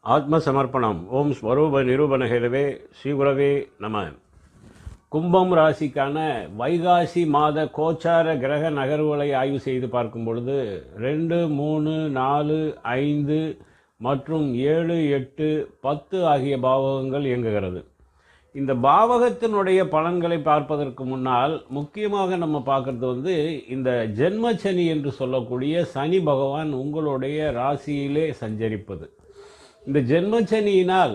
ஆத்ம சமர்ப்பணம். ஓம் ஸ்வரூப நிரூபண ஹேதவே ஸ்ரீகுரவே நம. கும்பம் ராசிக்கான வைகாசி மாத கோச்சார கிரக நகர்வுகளை ஆய்வு செய்து பார்க்கும் பொழுது 2, 3, 4, 5 மற்றும் 7, 8, 10 ஆகிய பாவகங்கள் இயங்குகிறது. இந்த பாவகத்தினுடைய பலன்களை பார்ப்பதற்கு முன்னால் முக்கியமாக நம்ம பார்க்குறது இந்த ஜென்மச்சனி என்று சொல்லக்கூடிய சனி பகவான் உங்களுடைய ராசியிலே சஞ்சரிப்பது. இந்த ஜென்மச்சனியினால்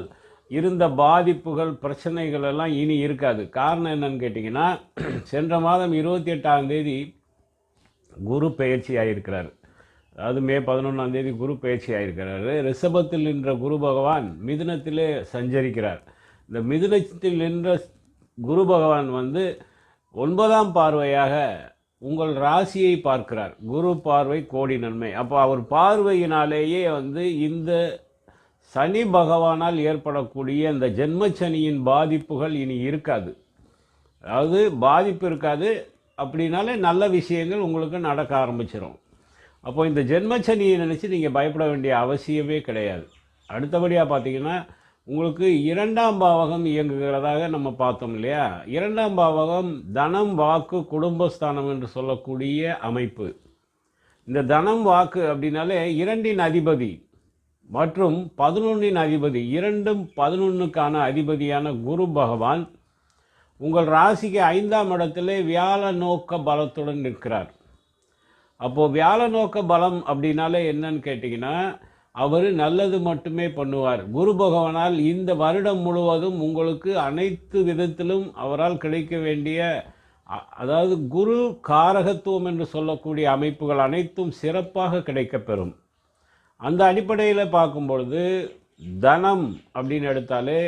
இருந்த பாதிப்புகள் பிரச்சனைகள் எல்லாம் இனி இருக்காது. காரணம் என்னன்னு கேட்டிங்கன்னா, சென்ற மாதம் 28ஆம் தேதி குரு பெயர்ச்சி ஆகியிருக்கிறார். அதாவது மே 11ஆம் தேதி குரு பெயர்ச்சி ஆகியிருக்கிறாரு. ரிஷபத்தில் நின்ற குரு பகவான் மிதுனத்திலே சஞ்சரிக்கிறார். இந்த மிதுனத்தில் நின்ற குரு பகவான் 9ஆம் பார்வையாக உங்கள் ராசியை பார்க்கிறார். குரு பார்வை கோடி நன்மை. அப்போ அவர் பார்வையினாலேயே இந்த சனி பகவானால் ஏற்படக்கூடிய இந்த ஜென்மச்சனியின் பாதிப்புகள் இனி இருக்காது. அதாவது பாதிப்பு இருக்காது, அப்படின்னாலே நல்ல விஷயங்கள் உங்களுக்கு நடக்க ஆரம்பிச்சிடும். அப்போ இந்த ஜென்மச்சனியை நினச்சி நீங்கள் பயப்பட வேண்டிய அவசியமே கிடையாது. அடுத்தபடியாக பார்த்தீங்கன்னா, உங்களுக்கு 2ஆம் பாவகம் இயங்குகிறதாக நம்ம பார்த்தோம் இல்லையா? 2ஆம் பாவகம் தனம், வாக்கு, குடும்பஸ்தானம் என்று சொல்லக்கூடிய அமைப்பு. இந்த தனம் வாக்கு அப்படின்னாலே 2இன் அதிபதி மற்றும் 11இன் அதிபதி, 2ம் 11க்கான அதிபதியான குரு பகவான் உங்கள் ராசிக்கு 5ஆம் இடத்துல வியாழ நோக்க பலத்துடன் நிற்கிறார். அப்போது வியாழ நோக்க பலம் அப்படின்னாலே என்னன்னு கேட்டிங்கன்னா, அவர் நல்லது மட்டுமே பண்ணுவார். குரு பகவானால் இந்த வருடம் முழுவதும் உங்களுக்கு அனைத்து விதத்திலும் அவரால் கிடைக்க வேண்டிய, அதாவது குரு காரகத்துவம் என்று சொல்லக்கூடிய அமைப்புகள் அனைத்தும் சிறப்பாக கிடைக்கப்பெறும். அந்த அடிப்படையில் பார்க்கும்பொழுது தனம் அப்படின்னு எடுத்தாலே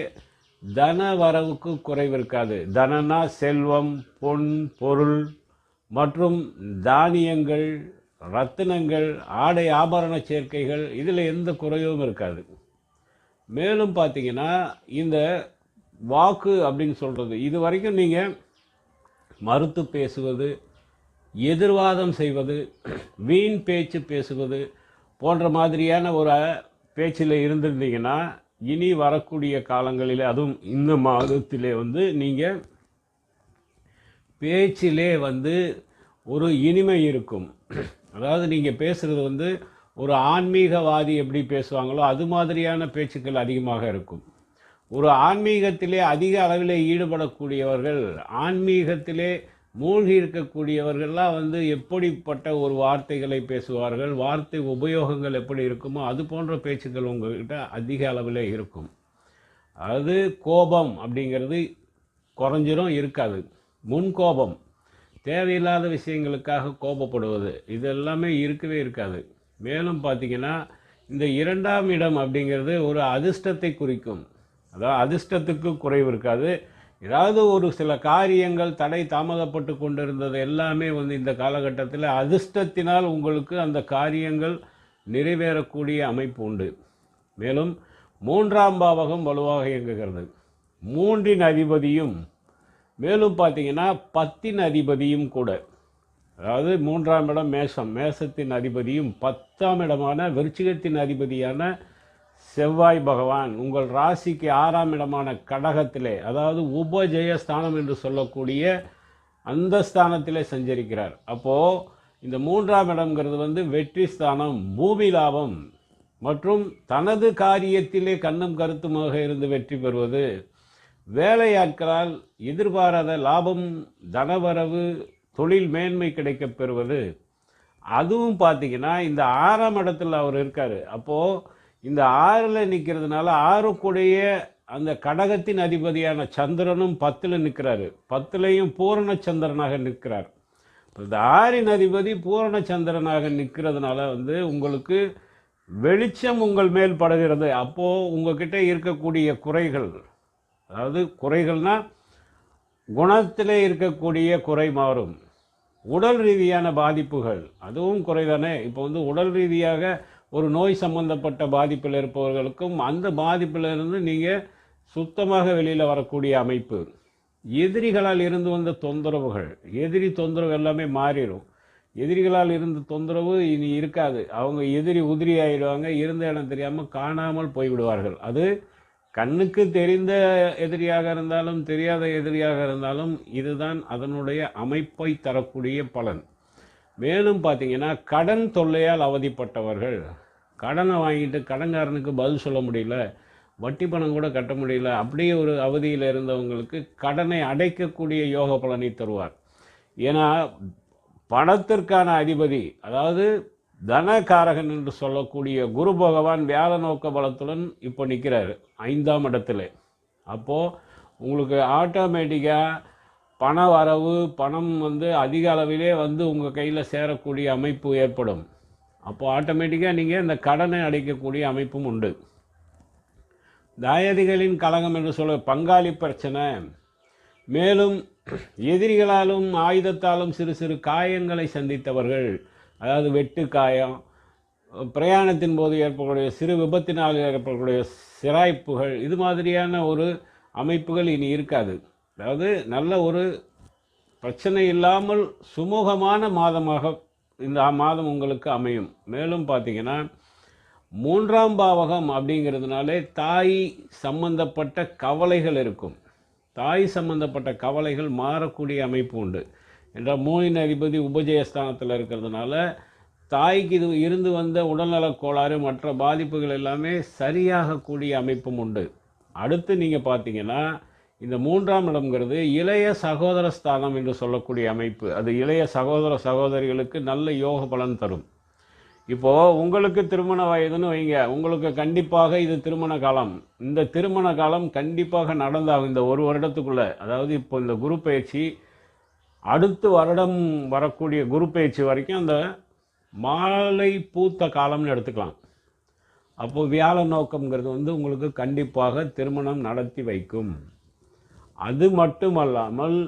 தன வரவுக்கு குறைவு இருக்காது. தனனா செல்வம், பொன், பொருள் மற்றும் தானியங்கள், ரத்தினங்கள், ஆடை ஆபரண சேர்க்கைகள், இதில் எந்த குறைவும் இருக்காது. மேலும் பார்த்தீங்கன்னா, இந்த வாக்கு அப்படின்னு சொல்கிறது, இது வரைக்கும் நீங்கள் மறுத்து பேசுவது, எதிர்வாதம் செய்வது, வீண் பேச்சு பேசுவது போன்ற மாதிரியான ஒரு பேச்சில் இருந்திருந்தீங்கன்னா, இனி வரக்கூடிய காலங்களில், அதுவும் இந்த மாதத்திலே நீங்கள் பேச்சிலே ஒரு இனிமை இருக்கும். அதாவது நீங்கள் பேசுகிறது ஒரு ஆன்மீகவாதி எப்படி பேசுவாங்களோ அது மாதிரியான பேச்சுக்கள் அதிகமாக இருக்கும். ஒரு ஆன்மீகத்திலே அதிக அளவில் ஈடுபடக்கூடியவர்கள், ஆன்மீகத்திலே மூழ்கி இருக்கக்கூடியவர்கள்லாம் எப்படிப்பட்ட ஒரு வார்த்தைகளை பேசுவார்கள், வார்த்தை உபயோகங்கள் எப்படி இருக்குமோ அது போன்ற பேச்சுக்கள் உங்கள்கிட்ட அதிக அளவில் இருக்கும். அது கோபம் அப்படிங்கிறது குறைஞ்சிரும், இருக்காது. முன்கோபம், தேவையில்லாத விஷயங்களுக்காக கோபப்படுவது, இது எல்லாமே இருக்கவே இருக்காது. மேலும் பார்த்திங்கன்னா, இந்த 2ஆம் இடம் அப்படிங்கிறது ஒரு அதிர்ஷ்டத்தை குறிக்கும். அதாவது அதிர்ஷ்டத்துக்கு குறைவு இருக்காது. ஏதாவது ஒரு சில காரியங்கள் தடை தாமதப்பட்டு கொண்டிருந்தது எல்லாமே இந்த காலகட்டத்தில் அதிர்ஷ்டத்தினால் உங்களுக்கு அந்த காரியங்கள் நிறைவேறக்கூடிய அமைப்பு உண்டு. மேலும் 3ஆம் பாவகம் வலுவாக இயங்குகிறது. 3இன் அதிபதியும், மேலும் பார்த்தீங்கன்னா 10இன் அதிபதியும் கூட. அதாவது 3ஆம் இடம் மேஷம், மேஷத்தின் அதிபதியும் 10ஆம் இடமான விருச்சிகத்தின் அதிபதியான செவ்வாய் பகவான் உங்கள் ராசிக்கு 6ஆம் இடமான கடகத்திலே, அதாவது உபஜெயஸ்தானம் என்று சொல்லக்கூடிய அந்த ஸ்தானத்திலே சஞ்சரிக்கிறார். அப்போது இந்த 3ஆம் இடம்ங்கிறது வெற்றி ஸ்தானம், பூமி லாபம் மற்றும் தனது காரியத்திலே கண்ணும் கருத்துமாக இருந்து வெற்றி பெறுவது, வேலையாட்களால் எதிர்பாராத லாபம், தனவரவு, தொழில் மேன்மை கிடைக்கப் பெறுவது. அதுவும் பார்த்திங்கன்னா இந்த 6ஆம் இடத்துல அவர் இருக்கார். அப்போது இந்த 6ல் நிற்கிறதுனால 6க்குடைய அந்த கடகத்தின் அதிபதியான சந்திரனும் 10ல் நிற்கிறாரு. 10லையும் பூரண சந்திரனாக நிற்கிறார். இந்த 6இன் அதிபதி பூரண சந்திரனாக நிற்கிறதுனால உங்களுக்கு வெளிச்சம் உங்கள் மேல் படுகிறது. அப்போது உங்கள்கிட்ட இருக்கக்கூடிய குறைகள், அதாவது குறைகள்னால் குணத்திலே இருக்கக்கூடிய குறை மாறும். உடல் ரீதியான பாதிப்புகள், அதுவும் குறைதானே. இப்போ உடல் ரீதியாக ஒரு நோய் சம்பந்தப்பட்ட பாதிப்பில் இருப்பவர்களுக்கும் அந்த பாதிப்பிலிருந்து நீங்கள் சுத்தமாக வெளியில் வரக்கூடிய அமைப்பு. எதிரிகளால் இருந்து வந்த தொந்தரவுகள், எதிரி தொந்தரவு எல்லாமே மாறிடும். எதிரிகளால் இருந்த தொந்தரவு இனி இருக்காது. அவங்க எதிரி உதிரி ஆயிடுவாங்க. இருந்த இடம் தெரியாமல் காணாமல் போய்விடுவார்கள். அது கண்ணுக்கு தெரிந்த எதிரியாக இருந்தாலும் தெரியாத எதிரியாக இருந்தாலும் இதுதான் அதனுடைய அமைப்பை தரக்கூடிய பலன். மேலும் பார்த்தீங்கன்னா, கடன் தொல்லையால் அவதிப்பட்டவர்கள், கடனை வாங்கிட்டு கடன்காரனுக்கு பதில் சொல்ல முடியல, வட்டி பணம் கூட கட்ட முடியல, அப்படியே ஒரு அவதியில் இருந்தவங்களுக்கு கடனை அடைக்கக்கூடிய யோக பலனை தருவார். ஏன்னா பணத்திற்கான அதிபதி, அதாவது தனகாரகன் என்று சொல்லக்கூடிய குரு பகவான் வியாழ நோக்க பலத்துடன் இப்போ நிற்கிறாரு 5ஆம் இடத்துல. அப்போது உங்களுக்கு ஆட்டோமேட்டிக்காக பண வரவு, பணம் அதிக அளவிலே உங்கள் கையில் சேரக்கூடிய அமைப்பு ஏற்படும். அப்போது ஆட்டோமேட்டிக்காக நீங்கள் இந்த கடனை அடைக்கக்கூடிய அமைப்பும் உண்டு. தாயாதிகளின் கலகம் என்று சொல்ல பங்காளி பிரச்சனை, மேலும் எதிரிகளாலும் ஆயுதத்தாலும் சிறு சிறு காயங்களை சந்தித்தவர்கள், அதாவது வெட்டு காயம், பிரயாணத்தின் போது ஏற்படக்கூடிய சிறு விபத்தினால் ஏற்படக்கூடிய சிராய்ப்புகள், இது மாதிரியான ஒரு அமைப்புகள் இனி இருக்காது. அதாவது நல்ல ஒரு பிரச்சனை இல்லாமல் சுமூகமான மாதமாக இந்த மாதம் உங்களுக்கு அமையும். மேலும் பார்த்தீங்கன்னா 3ஆம் பாவகம் அப்படிங்கிறதுனாலே தாய் சம்பந்தப்பட்ட கவலைகள் இருக்கும். தாய் சம்பந்தப்பட்ட கவலைகள் மாறக்கூடிய அமைப்பு உண்டு. என்றால் 3இன் அதிபதி உபஜயஸ்தானத்தில் இருக்கிறதுனால தாய்க்கு இது இருந்து வந்த உடல்நலக் கோளாறு மற்ற பாதிப்புகள் எல்லாமே சரியாகக்கூடிய அமைப்பும் உண்டு. அடுத்து நீங்கள் பார்த்தீங்கன்னா, இந்த 3ஆம் இடம்ங்கிறது இளைய சகோதர ஸ்தானம் என்று சொல்லக்கூடிய அமைப்பு. அது இளைய சகோதர சகோதரிகளுக்கு நல்ல யோக பலன் தரும். இப்போது உங்களுக்கு திருமண வயதுன்னு வைங்க, உங்களுக்கு கண்டிப்பாக இது திருமண காலம். இந்த திருமண காலம் கண்டிப்பாக நடந்தாகும் இந்த ஒரு வருடத்துக்குள்ளே. அதாவது இப்போ இந்த குரு பயிற்சி, அடுத்த வருடம் வரக்கூடிய குரு பயிற்சி வரைக்கும் அந்த மாலை பூத்த காலம்னு எடுத்துக்கலாம். அப்போது வியாழ நோக்கம்ங்கிறது உங்களுக்கு கண்டிப்பாக திருமணம் நடத்தி வைக்கும். அது மட்டுமல்லாமல்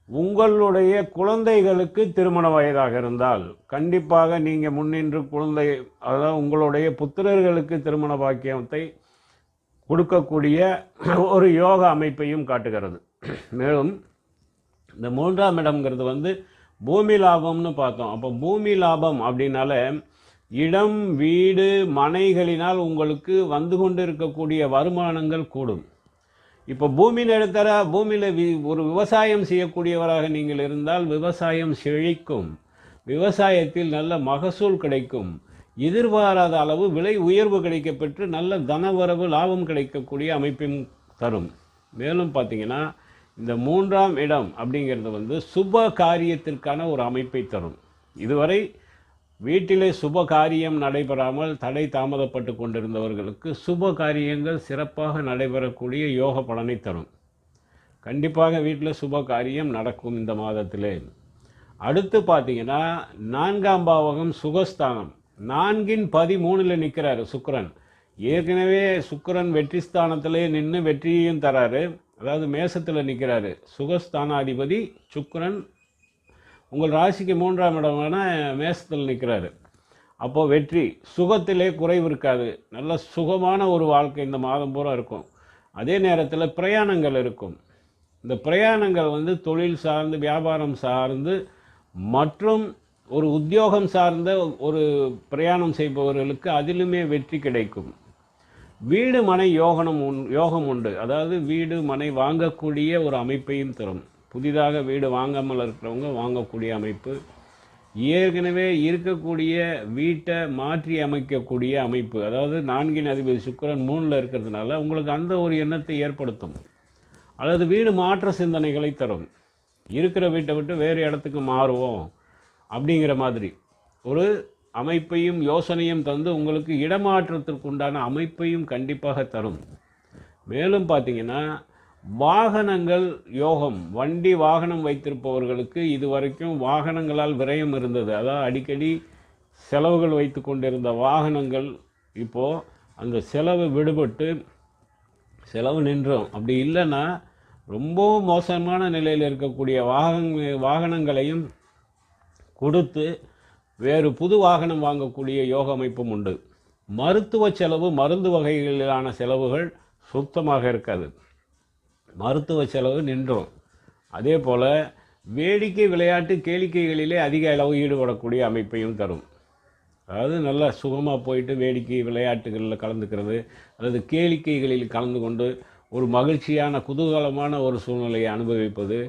உங்களுடைய குழந்தைகளுக்கு திருமண வயதாக இருந்தால் கண்டிப்பாக நீங்கள் முன்னின்று குழந்தை, அதாவது உங்களுடைய புத்திரர்களுக்கு திருமண பாக்கியத்தை கொடுக்கக்கூடிய ஒரு யோக அமைப்பையும் காட்டுகிறது. மேலும் இந்த 3ஆம் இடம்ங்கிறது பூமி லாபம்னு பார்த்தோம். அப்போ பூமி லாபம் அப்படின்னால இடம், வீடு, மனைகளினால் உங்களுக்கு வந்து கொண்டு இருக்கக்கூடிய வருமானங்கள் கூடும். இப்போ பூமியில் எடுத்தார பூமியில் ஒரு விவசாயம் செய்யக்கூடியவராக நீங்கள் இருந்தால் விவசாயம் செழிக்கும், விவசாயத்தில் நல்ல மகசூல் கிடைக்கும், எதிர்பாராத அளவு விலை உயர்வு கிடைக்கப்பெற்று நல்ல தனவரவு லாபம் கிடைக்கக்கூடிய அமைப்பையும் தரும். மேலும் பார்த்தீங்கன்னா இந்த 3ஆம் இடம் அப்படிங்கிறது சுப காரியத்திற்கான ஒரு அமைப்பை தரும். இதுவரை வீட்டிலே சுப காரியம் நடைபெறாமல் தடை தாமதப்பட்டு கொண்டிருந்தவர்களுக்கு சுப காரியங்கள் சிறப்பாக நடைபெறக்கூடிய யோக பலனை தரும். கண்டிப்பாக வீட்டில் சுப காரியம் நடக்கும் இந்த மாதத்திலே. அடுத்து பார்த்தீங்கன்னா 4ஆம் பாவகம் சுகஸ்தானம். 4இன் 13 நிற்கிறாரு சுக்கிரன். ஏற்கனவே சுக்கிரன் வெற்றி ஸ்தானத்திலே நின்று வெற்றியையும் தராரு. அதாவது மேசத்தில் நிற்கிறாரு. சுகஸ்தானாதிபதி சுக்கிரன் உங்கள் ராசிக்கு 3ஆம் இடமான மேசத்தில் நிற்கிறாரு. அப்போது வெற்றி, சுகத்திலே குறைவு இருக்காது. நல்ல சுகமான ஒரு வாழ்க்கை இந்த மாதம் பூரா இருக்கும். அதே நேரத்தில் பிரயாணங்கள் இருக்கும். இந்த பிரயாணங்கள் தொழில் சார்ந்து, வியாபாரம் சார்ந்து மற்றும் ஒரு உத்தியோகம் சார்ந்த ஒரு பிரயாணம் செய்பவர்களுக்கு அதிலுமே வெற்றி கிடைக்கும். வீடு மனை யோகம் உண்டு. அதாவது வீடு மனை வாங்கக்கூடிய ஒரு அமைப்பையும் தரும். புதிதாக வீடு வாங்காமல் இருக்கிறவங்க வாங்கக்கூடிய அமைப்பு, ஏற்கனவே இருக்கக்கூடிய வீட்டை மாற்றி அமைக்கக்கூடிய அமைப்பு. அதாவது 4இன் அதிபதி சுக்கிரன் 3ல் இருக்கிறதுனால உங்களுக்கு அந்த ஒரு எண்ணத்தை ஏற்படுத்தும். அல்லது வீடு மாற்ற சிந்தனைகளை தரும். இருக்கிற வீட்டை விட்டு வேறு இடத்துக்கு மாறுவோம் அப்படிங்கிற மாதிரி ஒரு அமைப்பையும் யோசனையும் தந்து உங்களுக்கு இடமாற்றத்திற்கு உண்டான அமைப்பையும் கண்டிப்பாக தரும். மேலும் பார்த்தீங்கன்னா வாகனங்கள் யோகம். வண்டி வாகனம் வைத்திருப்பவர்களுக்கு இதுவரைக்கும் வாகனங்களால் விரயம் இருந்தது. அதாவது அடிக்கடி செலவுகள் வைத்து கொண்டிருந்த வாகனங்கள் இப்போது அந்த செலவு விடுபட்டு செலவு நின்றோம். அப்படி இல்லைன்னா ரொம்ப மோசமான நிலையில் இருக்கக்கூடிய வாகனங்களையும் கொடுத்து வேறு புது வாகனம் வாங்கக்கூடிய யோக அமைப்பும் உண்டு. மருத்துவ செலவு, மருந்து வகைகளிலான செலவுகள் சுத்தமாக இருக்காது. மருத்துவ செலவு நின்றோம். அதே போல் வேடிக்கை விளையாட்டு கேளிக்கைகளிலே அதிக அளவு ஈடுபடக்கூடிய அமைப்பையும் தரும். அதாவது நல்லா சுகமாக போயிட்டு வேடிக்கை விளையாட்டுகளில் கலந்துக்கிறது அல்லது கேளிக்கைகளில் கலந்து கொண்டு ஒரு மகிழ்ச்சியான குதூகலமான ஒரு சூழ்நிலையை அனுபவிப்பது,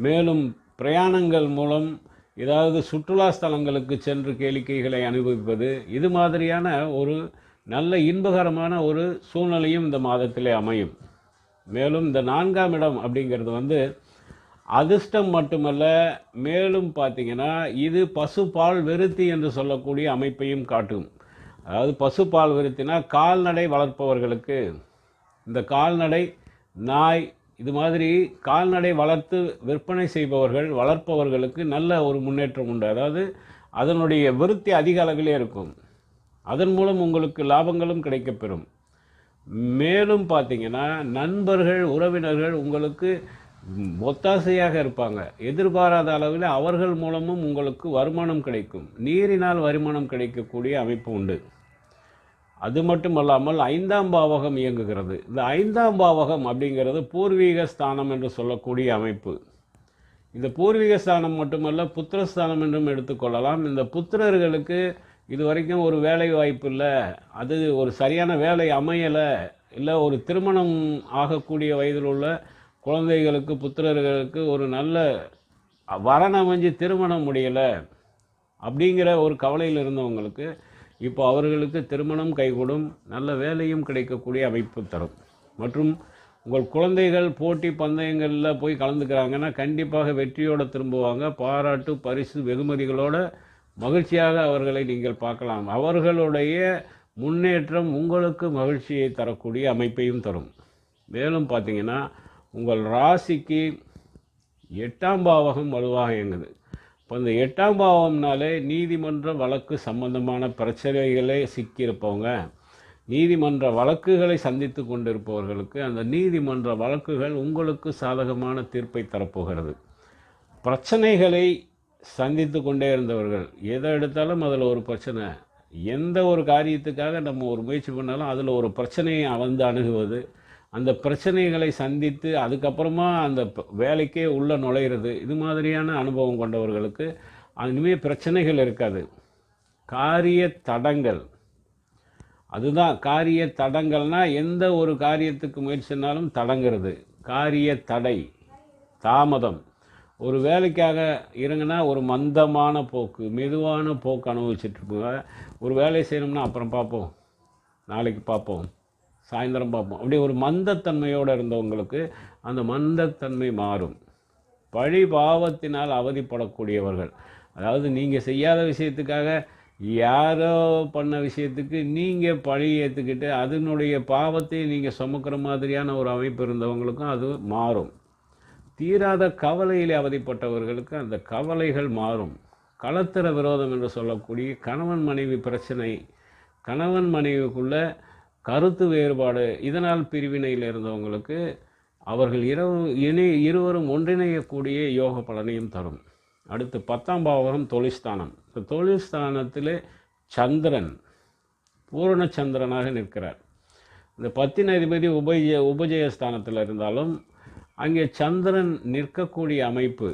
மேலும் பிரயாணங்கள் மூலம் ஏதாவது சுற்றுலா ஸ்தலங்களுக்கு சென்று கேளிக்கைகளை அனுபவிப்பது, இது மாதிரியான ஒரு நல்ல இன்பகரமான ஒரு சூழ்நிலையும் இந்த மாதத்திலே அமையும். மேலும் இந்த 4ஆம் இடம் அப்படிங்கிறது அதிர்ஷ்டம் மட்டுமல்ல, மேலும் பார்த்தீங்கன்னா இது பசுபால் விருத்தி என்று சொல்லக்கூடிய அமைப்பையும் காட்டும். அதாவது பசுபால் விருத்தினா கால்நடை வளர்ப்பவர்களுக்கு, இந்த கால்நடை நாய் இது மாதிரி கால்நடை வளர்த்து விற்பனை செய்பவர்கள் வளர்ப்பவர்களுக்கு நல்ல ஒரு முன்னேற்றம் உண்டு. அதாவது அதனுடைய விருத்தி அதிக அளவிலே இருக்கும். அதன் மூலம் உங்களுக்கு லாபங்களும் கிடைக்கப்பெறும். மேலும் பார்த்தீங்கன்னா நண்பர்கள் உறவினர்கள் உங்களுக்கு ஒத்தாசையாக இருப்பாங்க. எதிர்பாராத அளவில் அவர்கள் மூலமும் உங்களுக்கு வருமானம் கிடைக்கும். நீரினால் வருமானம் கிடைக்கக்கூடிய அமைப்பு உண்டு. அது மட்டுமல்லாமல் 5ஆம் பாவகம் இயங்குகிறது. இந்த 5ஆம் பாவகம் அப்படிங்கிறது பூர்வீக ஸ்தானம் என்று சொல்லக்கூடிய அமைப்பு. இந்த பூர்வீக ஸ்தானம் மட்டுமல்ல, புத்திரஸ்தானம் என்றும் எடுத்துக்கொள்ளலாம். இந்த புத்திரர்களுக்கு இது வரைக்கும் ஒரு வேலை வாய்ப்பு இல்லை, அது ஒரு சரியான வேலை அமையலை, இல்லை ஒரு திருமணம் ஆகக்கூடிய வயதில் உள்ள குழந்தைகளுக்கு புத்திரர்களுக்கு ஒரு நல்ல வரன் அமைஞ்சு திருமணம் முடியலை அப்படிங்கிற ஒரு கவலையில் இருந்தவங்களுக்கு இப்போ அவர்களுக்கு திருமணம் கைகூடும், நல்ல வேலையும் கிடைக்கக்கூடிய அமைப்பு தரும். மற்றும் உங்கள் குழந்தைகள் போட்டி பந்தயங்களில் போய் கலந்துக்கிறாங்கன்னா கண்டிப்பாக வெற்றியோடு திரும்புவாங்க. பாராட்டு பரிசு வெகுமதிகளோடு மகிழ்ச்சியாக அவர்களை நீங்கள் பார்க்கலாம். அவர்களுடைய முன்னேற்றம் உங்களுக்கு மகிழ்ச்சியை தரக்கூடிய அமைப்பையும் தரும். மேலும் பார்த்தீங்கன்னா உங்கள் ராசிக்கு 8ஆம் பாவகம் வலுவாக இயங்குது. இப்போ இந்த 8ஆம் பாவம்னாலே நீதிமன்ற வழக்கு சம்பந்தமான பிரச்சனைகளே சிக்கியிருப்பவங்க, நீதிமன்ற வழக்குகளை சந்தித்து கொண்டிருப்பவர்களுக்கு அந்த நீதிமன்ற வழக்குகள் உங்களுக்கு சாதகமான தீர்ப்பை தரப்போகிறது. பிரச்சனைகளை சந்தித்து கொண்டே இருந்தவர்கள், எதை எடுத்தாலும் அதில் ஒரு பிரச்சனை, எந்த ஒரு காரியத்துக்காக நம்ம ஒரு முயற்சி பண்ணாலும் அதில் ஒரு பிரச்சனையை அணுகுவது, அந்த பிரச்சனைகளை சந்தித்து அதுக்கப்புறமா அந்த வேலைக்கே உள்ளே நுழையிறது, இது மாதிரியான அனுபவம் கொண்டவர்களுக்கு இனிமேல் பிரச்சனைகள் இருக்காது. காரிய தடங்கள், அதுதான் காரிய தடங்கள்னால் எந்த ஒரு காரியத்துக்கு முயற்சினாலும் தடங்கிறது. காரிய தடை, தாமதம். ஒரு வேலைக்காக இருங்கன்னா ஒரு மந்தமான போக்கு, மெதுவான போக்கு அனுபவிச்சுட்ருப்போங்க. ஒரு வேலை செய்யணும்னா அப்புறம் பார்ப்போம், நாளைக்கு பார்ப்போம், சாயந்தரம் பார்ப்போம், அப்படியே ஒரு மந்தத்தன்மையோடு இருந்தவங்களுக்கு அந்த மந்தத்தன்மை மாறும். பழி பாவத்தினால் அவதிப்படக்கூடியவர்கள், அதாவது நீங்கள் செய்யாத விஷயத்துக்காக யாரோ பண்ண விஷயத்துக்கு நீங்கள் பழி ஏற்றுக்கிட்டு அதனுடைய பாவத்தை நீங்கள் சுமக்கிற மாதிரியான ஒரு அமைப்பு இருந்தவங்களுக்கும் அது மாறும். தீராத கவலையில் அவதிப்பட்டவர்களுக்கு அந்த கவலைகள் மாறும். களத்திர விரோதம் என்று சொல்லக்கூடிய கணவன் மனைவி பிரச்சனை, கணவன் மனைவிக்குள்ள கருத்து வேறுபாடு, இதனால் பிரிவினையில் இருந்தவங்களுக்கு அவர்கள் இருவரும் ஒன்றிணையக்கூடிய யோக பலனையும் தரும். அடுத்து 10ஆம் பாவகம் தொழில்ஸ்தானம். இந்த தொழில்ஸ்தானத்தில் சந்திரன் பூரண சந்திரனாக நிற்கிறார். இந்த 10ன் அதிபதி உபஜயஸ்தானத்தில் இருந்தாலும் அங்கே சந்திரன் நிற்கக்கூடிய அமைப்பு,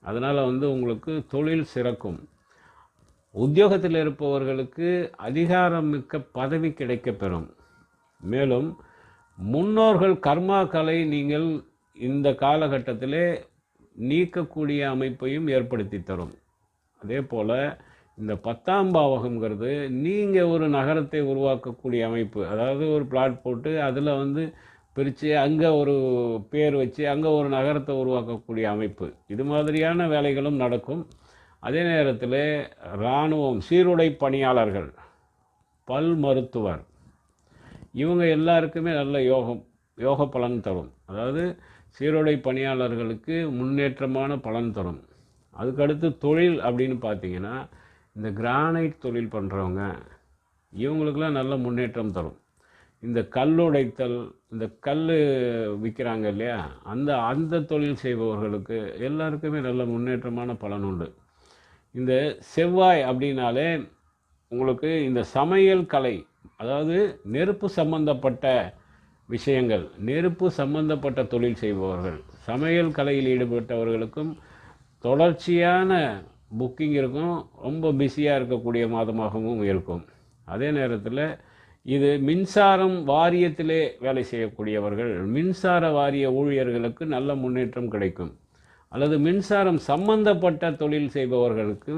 அதனால் உங்களுக்கு தொழில் சிறக்கும். உத்தியோகத்தில் இருப்பவர்களுக்கு அதிகாரம் மிக்க பதவி கிடைக்கப்பெறும். மேலும் முன்னோர்கள் கர்மாக்களை நீங்கள் இந்த காலகட்டத்திலே நீக்கக்கூடிய அமைப்பையும் ஏற்படுத்தி தரும். அதே போல் இந்த 10ஆம் பாவகங்கிறது நீங்கள் ஒரு நகரத்தை உருவாக்கக்கூடிய அமைப்பு. அதாவது ஒரு பிளாட் போட்டு அதில் பிரித்து அங்கே ஒரு பேர் வச்சு அங்கே ஒரு நகரத்தை உருவாக்கக்கூடிய அமைப்பு, இது மாதிரியான வேலைகளும் நடக்கும். அதே நேரத்தில் இராணுவம், சீருடை பணியாளர்கள், பல் மருத்துவர், இவங்க எல்லாருக்குமே நல்ல யோக பலன் தரும். அதாவது சீருடை பணியாளர்களுக்கு முன்னேற்றமான பலன் தரும். அதுக்கடுத்து தொழில் அப்படின்னு பார்த்தீங்கன்னா இந்த கிரானைட் தொழில் பண்ணுறவங்க இவங்களுக்கெல்லாம் நல்ல முன்னேற்றம் தரும். இந்த கல்லுடைத்தல், இந்த கல் விற்கிறாங்க இல்லையா, அந்த தொழில் செய்பவர்களுக்கு எல்லாருக்குமே நல்ல முன்னேற்றமான பலன் உண்டு. இந்த செவ்வாய் அப்படின்னாலே உங்களுக்கு இந்த சமையல் கலை, அதாவது நெருப்பு சம்பந்தப்பட்ட விஷயங்கள், நெருப்பு சம்பந்தப்பட்ட தொழில் செய்பவர்கள், சமையல் கலையில் ஈடுபட்டவர்களுக்கும் தொடர்ச்சியான புக்கிங் இருக்கும், ரொம்ப பிஸியாக இருக்கக்கூடிய மாதமாகவும் இருக்கும். அதே நேரத்தில் இது மின்சாரம் வாரியத்திலே வேலை செய்யக்கூடியவர்கள், மின்சார வாரிய ஊழியர்களுக்கு நல்ல முன்னேற்றம் கிடைக்கும். அல்லது மின்சாரம் சம்பந்தப்பட்ட தொழில் செய்பவர்களுக்கு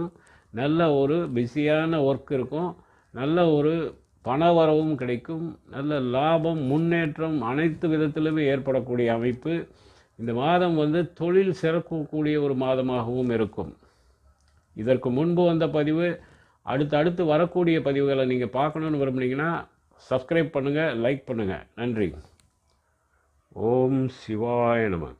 நல்ல ஒரு பிஸியான ஒர்க் இருக்கும், நல்ல ஒரு பணவரவும் கிடைக்கும், நல்ல லாபம் முன்னேற்றம் அனைத்து விதத்திலுமே ஏற்படக்கூடிய அமைப்பு. இந்த மாதம் தொழில் சிறக்கக்கூடிய ஒரு மாதமாகவும் இருக்கும். இதற்கு முன்பு வந்த பதிவு, அடுத்து வரக்கூடிய பதிவுகளை நீங்கள் பார்க்கணுன்னு விரும்புனீங்கன்னா சப்ஸ்கிரைப் பண்ணுங்கள், லைக் பண்ணுங்கள். நன்றி. ஓம் சிவாய நம.